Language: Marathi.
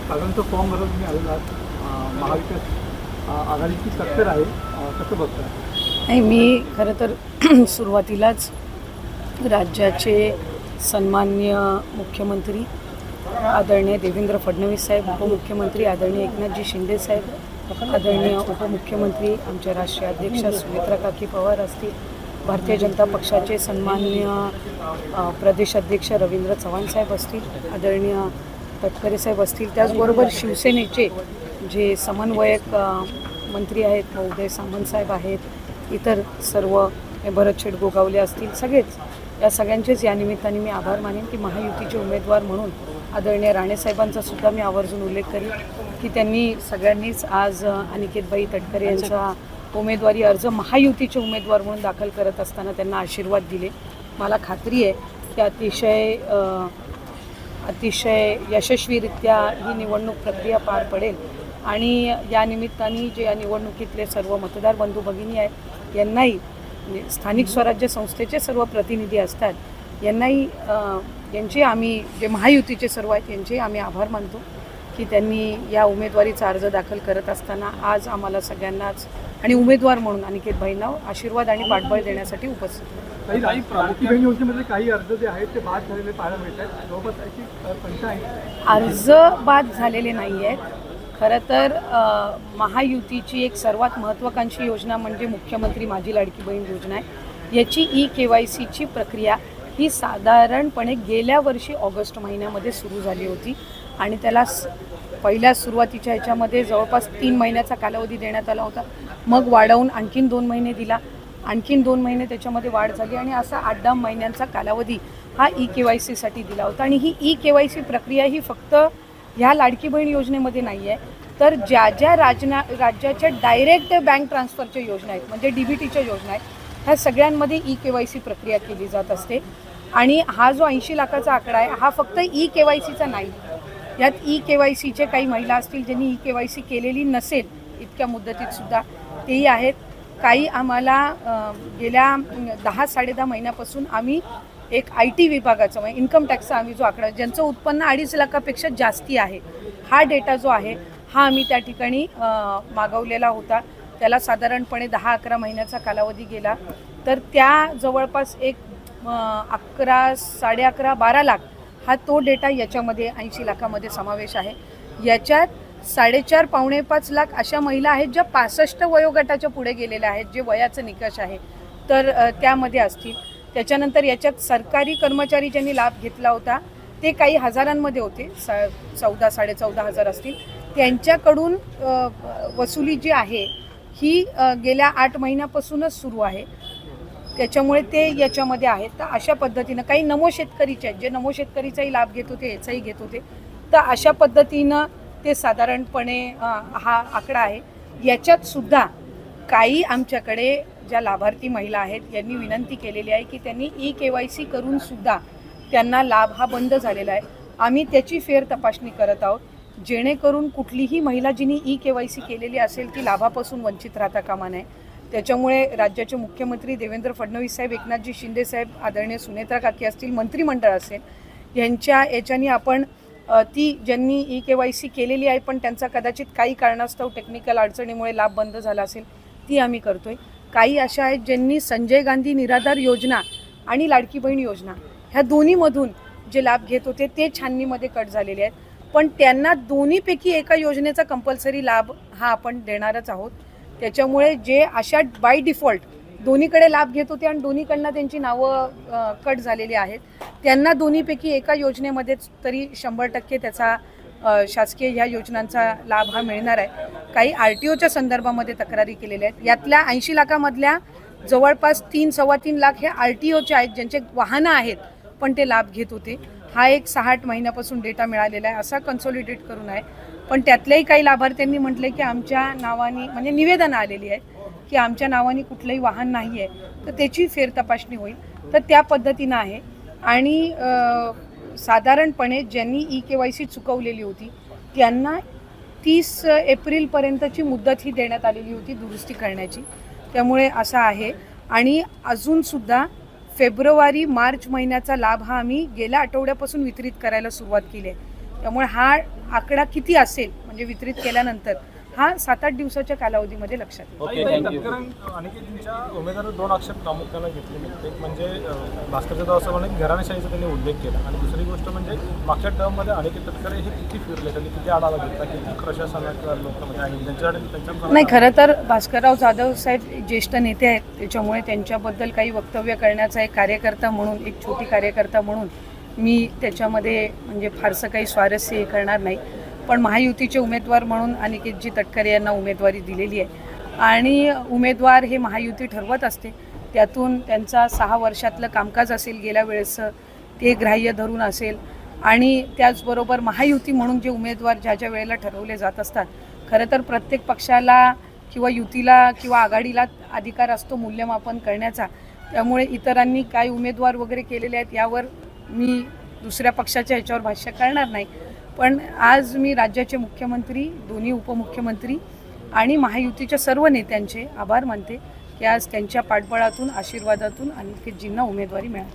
साधारणतः फॉर्म भरून तुम्ही आलेला आहात. महाविकास आघाडीची टक्कर आहे, कसं बघताय? नाही, मी खरं तर सुरुवातीलाच राज्याचे सन्माननीय मुख्यमंत्री आदरणीय देवेंद्र फडणवीस साहेब, उपमुख्यमंत्री आदरणीय एकनाथजी शिंदे साहेब, आदरणीय उपमुख्यमंत्री आमचे राष्ट्रीय अध्यक्ष सुनेत्रा काकी पवार असतील, भारतीय जनता पक्षाचे सन्माननीय प्रदेश अध्यक्ष रवींद्र चव्हाण साहेब असतील, आदरणीय तटकरे साहेब असतील, त्याचबरोबर शिवसेनेचे जे समन्वयक मंत्री आहेत उदय सामंत साहेब आहेत, इतर सर्व भरत शेठ गोगावले असतील, सगळेच या सगळ्यांचेच या निमित्ताने मी आभार मानेन की महायुतीचे उमेदवार म्हणून आदरणीय राणेसाहेबांचा सुद्धा मी आवर्जून उल्लेख करेन की त्यांनी सगळ्यांनीच आज अनिकेतबाई तटकरे यांचा उमेदवारी अर्ज महायुतीचे उमेदवार म्हणून दाखल करत असताना त्यांना आशीर्वाद दिले. मला खात्री आहे की अतिशय यशस्वीरित्या ही निवडणूक प्रक्रिया पार पडेल आणि या निमित्ताने जे या निवडणुकीतले सर्व मतदार बंधू भगिनी आहेत यांनाही, स्थानिक स्वराज्य संस्थेचे सर्व प्रतिनिधी असतात यांनाही, यांचे आम्ही जे महायुतीचे सर्व आहेत यांचे आम्ही आभार मानतो की त्यांनी या उमेदवारीचा अर्ज दाखल करत असताना आज आम्हाला सगळ्यांनाच आणि उमेदवार म्हणून अनिकेतबाईंना आशीर्वाद आणि पाठबळ देण्यासाठी उपस्थित. काही लाडकी बहीण योजनेमध्ये काही अर्ज जे आहेत ते बाद झालेले पाहायला मिळतात. जवळपास अर्ज बाद झालेले नाही आहेत. खरं तर महायुतीची एक सर्वात महत्त्वाकांक्षी योजना म्हणजे मुख्यमंत्री माझी लाडकी बहीण योजना आहे. याची KYCची प्रक्रिया ही साधारणपणे गेल्या वर्षी ऑगस्ट महिन्यामध्ये सुरू झाली होती आणि त्याला पहिल्या सुरुवातीच्या ह्याच्यामध्ये जवळपास 3 महिन्याचा कालावधी देण्यात आला होता. मग वाढवून आणखीन 2 महिने दिला, आणखीन 2 महिने त्याच्यामध्ये वाढ झाली आणि असा 8-10 महिन्यांचा कालावधी हा KYCसाठी दिला होता. आणि ही KYC प्रक्रिया ही फक्त ह्या लाडकी बहीण योजनेमध्ये नाही आहे, तर ज्या ज्या राज्याच्या डायरेक्ट बँक ट्रान्सफरच्या योजना आहेत म्हणजे DBTच्या योजना आहेत ह्या सगळ्यांमध्ये KYC प्रक्रिया केली जात असते. आणि हा जो 80 लाखाचा आकडा आहे हा फक्त KYCचा नाही. यात KYCचे काही महिला असतील ज्यांनी KYC केलेली नसेल इतक्या मुदतीत सुद्धा तेही आहेत. काही आम्हाला गेल्या 10-10.5 महिन्यापासून आम्ही एक IT विभागाचं म्हणजे इन्कम टॅक्सचा आम्ही जो आकडा ज्यांचं उत्पन्न 2.5 लाखापेक्षा जास्ती आहे हा डेटा जो आहे हा आम्ही त्या ठिकाणी मागवलेला होता. त्याला साधारणपणे 10-11 महिन्याचा कालावधी गेला. तर त्या जवळपास एक 11-11.5-12 लाख हा तो डेटा याच्यामध्ये 80 लाखामध्ये समावेश आहे. याच्यात 4.5-5 लाख अशा महिला आहेत ज्या 65 वयोगटाच्या पुढे गेलेल्या आहेत, जे वयाचं निकष आहे तर त्यामध्ये असतील. त्याच्यानंतर याच्यात सरकारी कर्मचारी ज्यांनी लाभ घेतला होता ते काही हजारांमध्ये होते, 14-14.5 हजार असतील. त्यांच्याकडून वसुली जी आहे ही गेल्या 8 महिन्यापासूनच सुरू आहे, त्याच्यामुळे ते याच्यामध्ये आहेत. तर अशा पद्धतीनं काही नमो शेतकरीचे आहेत जे नमो शेतकरीचाही लाभ घेत होते, याचाही घेत होते. तर अशा पद्धतीनं ते साधारणपणे हा आकडा आहे. याच्यात सुद्धा काही आमच्याकडे ज्या लाभार्थी महिला आहेत यांनी विनंती केलेली आहे की त्यांनी KYC करून सुद्धा त्यांना लाभ हा बंद झालेला आहे. आम्ही त्याची फेर तपासणी करत आहोत जेणेकरून कुठलीही महिला जिनी KYC केलेली असेल ती लाभापासून वंचित राहता कामा नये. त्याच्यामुळे राज्याचे मुख्यमंत्री देवेंद्र फडणवीस साहेब, एकनाथजी शिंदे साहेब, आदरणीय सुनेत्रा काकी असतील, मंत्रिमंडळ असेल, यांच्या याच्यानी आपण ती ज्यांनी KYC केलेली आहे पण त्यांचा कदाचित काही कारणास्तव टेक्निकल अडचणीमुळे लाभ बंद झाला असेल ती आम्ही करतोय. काही अशा आहेत ज्यांनी संजय गांधी निराधार योजना आणि लाडकी बहीण योजना ह्या दोन्हीमधून जे लाभ घेत होते ते छाननीमध्ये कट झालेले आहेत, पण त्यांना दोन्हीपैकी एका योजनेचा कंपल्सरी लाभ हा आपण देणारच आहोत. त्याच्यामुळे जे अशा बाय डिफॉल्ट दोन्हीकडे लाभ घेत होते आणि दोन्हीकडनं त्यांची नावं कट झालेली आहेत त्यांना दोन्हीपैकी एका योजनेमध्येच तरी 100% त्याचा शासकीय ह्या योजनांचा लाभ हा मिळणार आहे. काही RTOच्या संदर्भामध्ये तक्रारी केलेल्या आहेत. यातल्या 80 लाखामधल्या जवळपास 3-3.25 लाख हे RTOचे आहेत ज्यांचे वाहनं आहेत पण ते लाभ घेत होते. हा एक 6-8 महिन्यापासून डेटा मिळालेला आहे, असा कन्सॉलिडेट करून आहे. पण त्यातल्याही काही लाभार्थ्यांनी म्हटले की आमच्या नावाने म्हणजे निवेदनं आलेली आहेत की आमच्या नावाने कुठलंही वाहन नाही आहे, तर त्याची फेर तपासणी होईल. तर त्या पद्धतीनं आहे. आणि साधारणपणे ज्यांनी KYC चुकवलेली होती त्यांना 30 एप्रिलपर्यंतची मुदत ही देण्यात आलेली होती दुरुस्ती करण्याची. त्यामुळे असं आहे. आणि अजूनसुद्धा फेब्रुवारी-मार्च महिन्याचा लाभ हा आम्ही गेल्या आठवड्यापासून वितरित करायला सुरुवात केली आहे. त्यामुळे हा आकडा किती असेल म्हणजे वितरित केल्यानंतर हा 7-8 दिवसाच्या कालावधीमध्ये लक्षात येईल. Okay, thank you. अनिकेतजींच्या उमेदवार 2 आक्षेप प्रामुख्याने घेतले. एक म्हणजे भास्कर जाधव असं म्हणे घराणेशाहीचा त्यांनी उल्लेख केला आणि दुसरी गोष्ट म्हणजे मागच्या टर्ममध्ये अनिकेत तटकरे हे किती फिरले, त्यांनी किती आढावा घेतला, किती प्रशासनाच्या लोकांमध्ये आणि त्यांच्याकडे नाही, खरं तर भास्करराव जाधव साहेब ज्येष्ठ नेते आहेत, त्याच्यामुळे त्यांच्याबद्दल काही वक्तव्य करण्याचा एक कार्यकर्ता म्हणून, एक छोटी कार्यकर्ता म्हणून मी त्याच्यामध्ये म्हणजे फारसं काही स्वारस्य हे करणार नाही. पण महायुतीचे उमेदवार म्हणून अनिकेतजी तटकरे यांना उमेदवारी दिलेली आहे आणि उमेदवार हे महायुती ठरवत असते. त्यातून त्यांचा 6 वर्षातलं कामकाज असेल गेल्या वेळेसचं ते ग्राह्य धरून असेल आणि त्याचबरोबर महायुती म्हणून जे उमेदवार ज्या ज्या वेळेला ठरवले जात असतात, खरं तर प्रत्येक पक्षाला किंवा युतीला किंवा आघाडीला अधिकार असतो मूल्यमापन करण्याचा. त्यामुळे इतरांनी काय उमेदवार वगैरे केलेले आहेत यावर मी दुसऱ्या पक्षाच्या ह्याच्यावर भाष्य करणार नाही. पण आज मी राज्याचे मुख्यमंत्री, दोन्ही उपमुख्यमंत्री आणि महायुतीच्या सर्व नेत्यांचे आभार मानते की आज त्यांच्या पाठबळातून, आशीर्वादातून अनिकेतजींना उमेदवारी मिळाली.